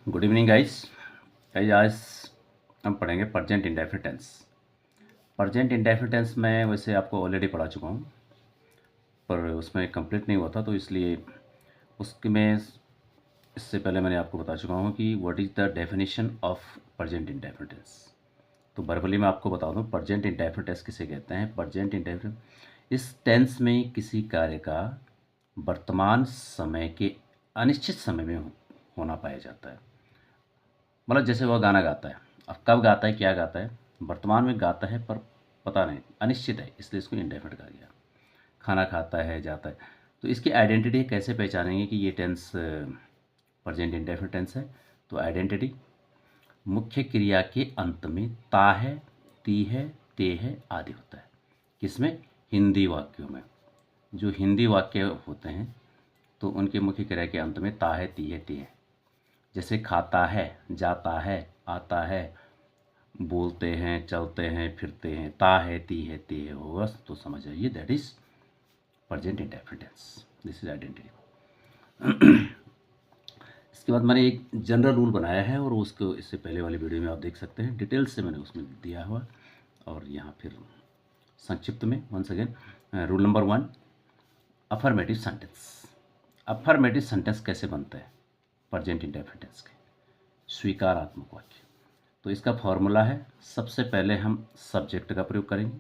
Good evening guys. आज हम पढ़ेंगे present indefinite tense. Present indefinite tense मैं वैसे आपको ऑलरेडी पढ़ा चुका हूँ, पर उसमें कंप्लीट नहीं हुआ था, तो इसलिए उसके में इससे पहले मैंने आपको बता चुका हूँ कि what is the definition of present indefinite tense. तो वर्बली मैं आपको बता दूँ प्रजेंट इंडेफिनिट टेंस किसे कहते हैं। प्रजेंट इंडेफिनिट इस टेंस में किसी कार्य का वर्तमान समय के अनिश्चित समय में होना पाया जाता है। मतलब जैसे वह गाना गाता है, अब कब गाता है, क्या गाता है, वर्तमान में गाता है पर पता नहीं, अनिश्चित है, इसलिए इसको इंडेफिनिट कहा गया। खाना खाता है, जाता है, तो इसकी आइडेंटिटी कैसे पहचानेंगे कि ये टेंस प्रेजेंट इंडेफिनिट टेंस है। तो आइडेंटिटी मुख्य क्रिया के अंत में ता है, ती है, ते है आदि होता है। किसमें? हिंदी वाक्यों में। जो हिंदी वाक्य होते हैं तो उनके मुख्य क्रिया के अंत में ता है, ती है, ते है। जैसे खाता है, जाता है, आता है, बोलते हैं, चलते हैं, फिरते हैं, ता है, ती है, ते है होगा तो समझ जाइए that is present indefinite tense. This is identity. इसके बाद मैंने एक जनरल रूल बनाया है और उसको इससे पहले वाली वीडियो में आप देख सकते हैं, डिटेल्स से मैंने उसमें दिया हुआ। और यहाँ फिर संक्षिप्त में once again, rule number 1, affirmative sentence. Affirmative sentence कैसे बनता है प्रेजेंट इंडेफिनिट टेंस के? स्वीकारात्मक वाक्य। तो इसका फॉर्मूला है, सबसे पहले हम सब्जेक्ट का प्रयोग करेंगे।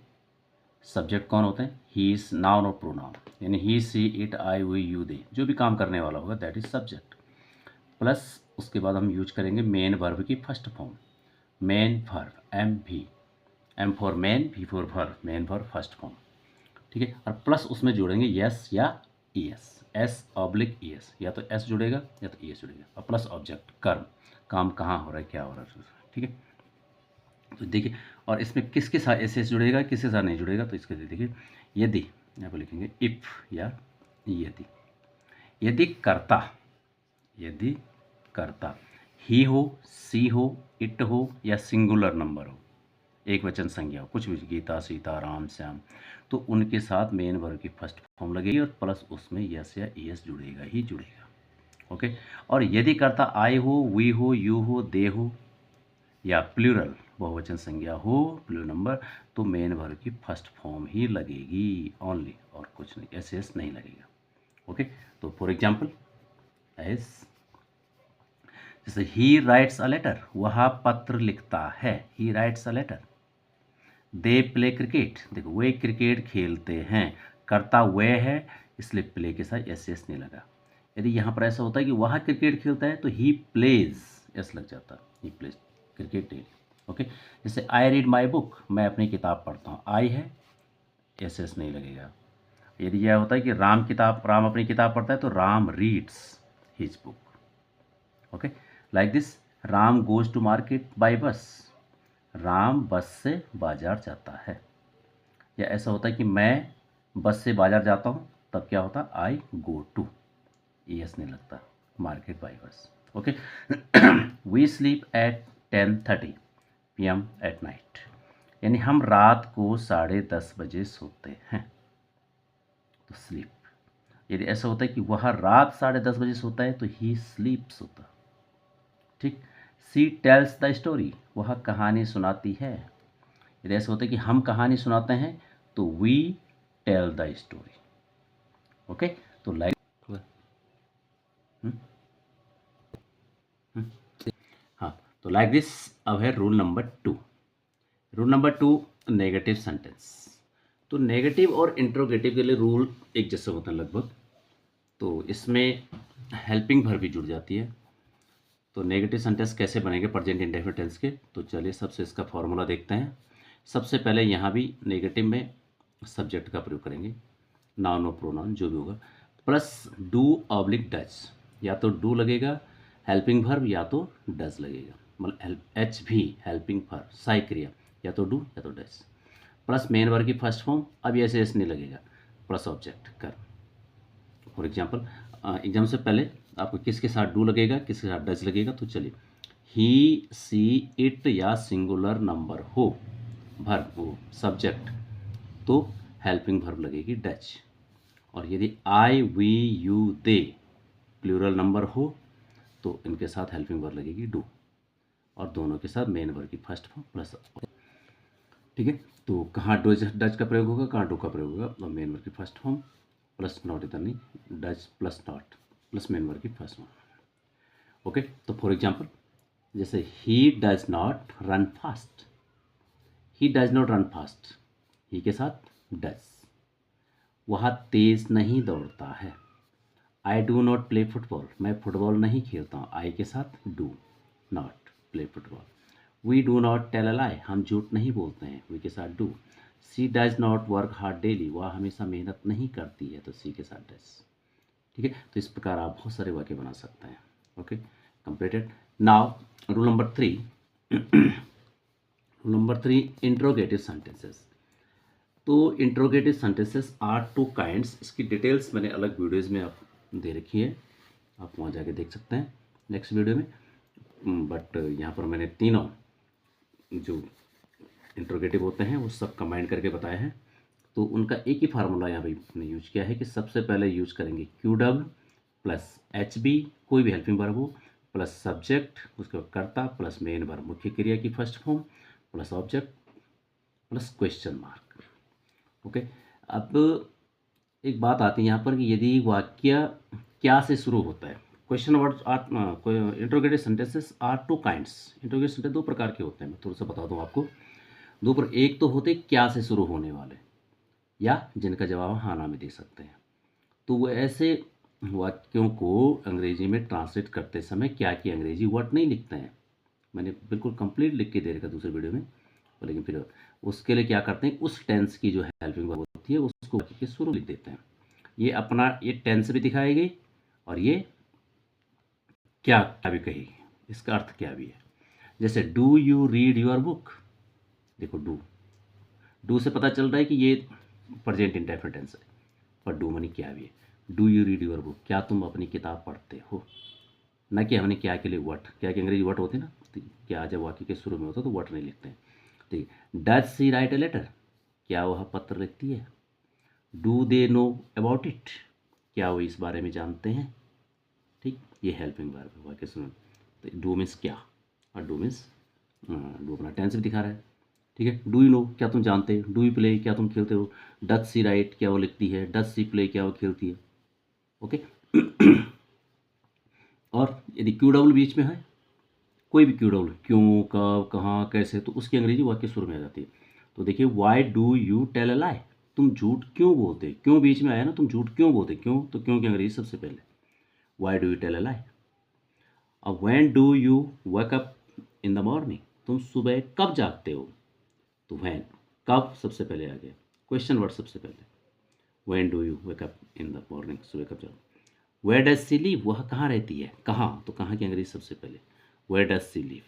सब्जेक्ट कौन होते हैं? ही इज, नाउन और प्रोनाउन, यानी ही, she, it, I, we, you, दे, जो भी काम करने वाला होगा दैट इज सब्जेक्ट। प्लस उसके बाद हम यूज करेंगे मेन वर्ब की first form, main verb, M V, M for main, V for verb, main verb first form. ठीक है, और प्लस उसमें जोड़ेंगे यस या E S, S oblique E S, या तो एस जुड़ेगा या तो ई एस जुड़ेगा, और प्लस ऑब्जेक्ट, कर्म, काम कहाँ हो रहा है, क्या हो रहा है। ठीक है, तो देखिए, और इसमें किसके साथ एस एस जुड़ेगा, किसके साथ नहीं जुड़ेगा, तो इसके देखिए, यदि, यहाँ पर लिखेंगे इफ या यदि। यदि कर्ता, यदि कर्ता ही हो, सी हो, इट हो या सिंगुलर नंबर हो, एक वचन संज्ञा हो, कुछ भी, गीता, सीता, राम, श्याम, तो उनके साथ मेन वर्ब की फर्स्ट फॉर्म लगेगी और प्लस उसमें यस या ई एस जुड़ेगा ही जुड़ेगा। ओके, और यदि कर्ता आई हो, वी हो, यू हो, दे हो या प्लूरल बहुवचन संज्ञा हो, प्लूरल नंबर, तो मेन वर्ब की फर्स्ट फॉर्म ही लगेगी ओनली, और कुछ नहीं, एस एस नहीं लगेगा। ओके, तो फॉर एग्जाम्पल एज, जैसे ही राइट्स अ लेटर, वह पत्र लिखता है, he writes a letter. They play cricket, देखो वे क्रिकेट खेलते हैं, करता वे है, इसलिए प्ले के साथ एस एस नहीं लगा। यदि यहाँ पर ऐसा होता है कि वह क्रिकेट खेलता है तो ही प्लेज, एस लग जाता, he plays cricket daily. Okay, जैसे आई रीड माई बुक, मैं अपनी किताब पढ़ता हूँ, आई है, एस एस नहीं लगेगा। यदि यह होता है कि राम अपनी किताब पढ़ता है तो Ram reads his book. Okay, like this, Ram goes to market by bus, Ram बस से बाजार जाता है। या ऐसा होता है कि मैं बस से बाजार जाता हूँ, तब क्या होता, आई गो टू, ई एस नहीं लगता, market by bus. Okay, we sleep at 10:30 PM at night, यानी हम रात को 10:30 बजे सोते हैं, तो स्लीप। यदि ऐसा होता है कि वह रात 10:30 बजे सोता है तो ही स्लीप्स होता। ठीक, सी टेल्स द स्टोरी, वह कहानी सुनाती है। यदि ऐसा होता है कि हम कहानी सुनाते हैं तो we tell the story. Okay, तो लाइक, हाँ, तो लाइक दिस। अब है rule number 2। Rule number 2, negative sentence. तो नेगेटिव और इंट्रोगेटिव के लिए रूल एक जैसे होते हैं लगभग, तो इसमें हेल्पिंग वर्ब भी जुड़ जाती है। तो नेगेटिव सेंटेंस कैसे बनेंगे प्रेजेंट इंडेफिनिट टेंस के, तो चलिए सबसे इसका फॉर्मूला देखते हैं। सबसे पहले यहाँ भी नेगेटिव में सब्जेक्ट का प्रयोग करेंगे, नाउन और प्रोनाउन जो भी होगा, प्लस डू ऑब्लिक डज, या तो डू लगेगा हेल्पिंग वर्ब या तो डज लगेगा, मतलब एच भी हेल्पिंग वर्ब, सहायक क्रिया, या तो डू या तो डज, प्लस मेन वर्ब की फर्स्ट फॉर्म, अब ऐसे ऐसे नहीं लगेगा, प्लस ऑब्जेक्ट कर। फॉर एग्जाम्पल, एग्जाम से पहले आपको किसके साथ डू लगेगा, किसके साथ डज लगेगा, तो चलिए, ही, सी, इट या सिंगुलर नंबर हो, वर्ब हो, सब्जेक्ट, तो हेल्पिंग वर्ब लगेगी डज। और यदि I, we, you, they plural number हो तो इनके साथ हेल्पिंग वर्ब लगेगी डू, और दोनों के साथ मेन वर्ब की फर्स्ट फॉर्म प्लस। ठीक है, तो कहाँ डच का प्रयोग होगा, कहाँ डू का प्रयोग होगा, तो मेन वर्ब की फर्स्ट फॉर्म प्लस नॉट, इधर नहीं, does plus not plus main verb की फर्स्ट फॉर्म। ओके, तो फॉर एग्जाम्पल जैसे he does not run fast, he does not run fast, he के साथ डज। वह तेज नहीं दौड़ता है। I do not play football, मैं फुटबॉल नहीं खेलता हूँ, आई के साथ do, not play football. We do not tell a lie, हम झूठ नहीं बोलते हैं, वी के साथ do. She does not work hard daily, वह हमेशा मेहनत नहीं करती है, तो सी के साथ डज। ठीक है, तो इस प्रकार आप बहुत सारे वाक्य बना सकते हैं। Okay, completed. Now rule number 3 rule number 3, interrogative sentences. तो interrogative sentences are two kinds, इसकी डिटेल्स मैंने अलग वीडियोज़ में आप दे रखी है, आप वहाँ जाके देख सकते हैं नेक्स्ट वीडियो में। बट यहाँ पर मैंने तीनों जो इंट्रोगेटिव होते हैं वो सब कंबाइन करके बताया है। तो उनका एक ही फार्मूला यहाँ पे मैंने यूज किया है कि सबसे पहले यूज करेंगे Q W plus H V, कोई भी हेल्पिंग वर्ब हो, प्लस सब्जेक्ट, उसके बाद कर्ता, प्लस मेन वर्ब मुख्य क्रिया की first form, plus object, plus question mark. Okay, अब एक बात आती है यहाँ पर कि यदि वाक्य क्या से शुरू होता है, question word are, interrogative sentences are two kinds. Interrogative sentence दो प्रकार के होते हैं, मैं थोड़ा सा बता दूँ आपको। दो पर एक तो होते क्या से शुरू होने वाले, या जिनका जवाब हाँ ना में दे सकते हैं। तो वो ऐसे वाक्यों को अंग्रेजी में ट्रांसलेट करते समय क्या की अंग्रेजी वर्ड नहीं लिखते हैं, मैंने बिल्कुल कंप्लीट लिख के दे रखा दूसरे वीडियो में, लेकिन फिर उसके लिए क्या करते हैं, उस टेंस की जो हेल्पिंग वर्ब होती है उसको वाक्य के शुरू लिख देते हैं। ये अपना ये टेंस भी दिखाएगी और ये क्या क्या भी कहेगी, इसका अर्थ क्या भी है। जैसे do you read your book, देखो डू से पता चल रहा है कि ये प्रेजेंट इंडेफिनिट टेंस है, पर डू मनी क्या भी है। Do you read your book, क्या तुम अपनी किताब पढ़ते हो, न कि हमने क्या के लिए वट, क्या की अंग्रेजी वट होती है ना, तो क्या जब वाक्य के शुरू में होता है तो वट नहीं लिखते हैं। ठीक है, does she write a letter, क्या वह पत्र लिखती है। Do they know about it, क्या वो इस बारे में जानते हैं। ठीक, ये हेल्पिंग वर्ब है वाक्य सुनो। तो डू मीन्स क्या, और डू मीन्स डू अपना टेंस भी दिखा रहा है। ठीक है, डू यू नो, क्या तुम जानते हो। डू यू प्ले, क्या तुम खेलते हो। डज सी राइट, क्या वो लिखती है। डज सी प्ले, क्या वो खेलती है। ओके और यदि क्यू डब्ल्यू बीच में है, कोई भी क्यू डब्ल्यू, क्यों, कब, कहाँ, कैसे, तो उसकी अंग्रेजी वाक्य शुरू में आ जाती है। तो देखिए, why do you tell a lie, तुम झूठ क्यों बोलते, क्यों बीच में आया ना, तुम झूठ क्यों बोलते, क्यों, तो क्यों की अंग्रेजी सबसे पहले, why do you tell a lie. अब when do you wake up in the morning, तुम सुबह कब जागते हो। तो व्हेन, कब सबसे पहले आ गया, क्वेश्चन वर्ड सबसे पहले। When do you wake up in the morning, सुबह कब जाओ। वेयर डज सी लिव, वह कहाँ रहती है, कहाँ, तो कहाँ की अंग्रेजी सबसे पहले, वेयर डज सी लिव।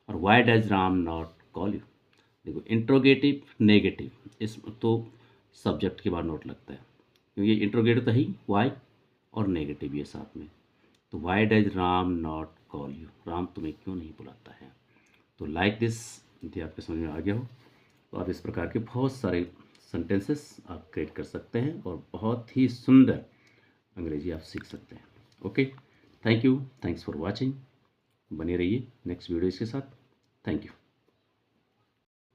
और why does Ram not call you, देखो इंट्रोगेटिव नेगेटिव, इस तो सब्जेक्ट के बाद नोट लगता है, क्योंकि इंट्रोगेटिव तो ही वाई और नेगेटिव ये साथ में। तो why does Ram not call you, Ram तुम्हें क्यों नहीं बुलाता है। तो लाइक दिस, यदि आपके समझ में आ गया हो तो आप इस प्रकार के बहुत सारे सेंटेंसेस आप क्रिएट कर सकते हैं और बहुत ही सुंदर अंग्रेजी आप सीख सकते हैं। Okay, thank you, thanks for watching, बने रहिए नेक्स्ट वीडियोज़ के साथ। Thank you.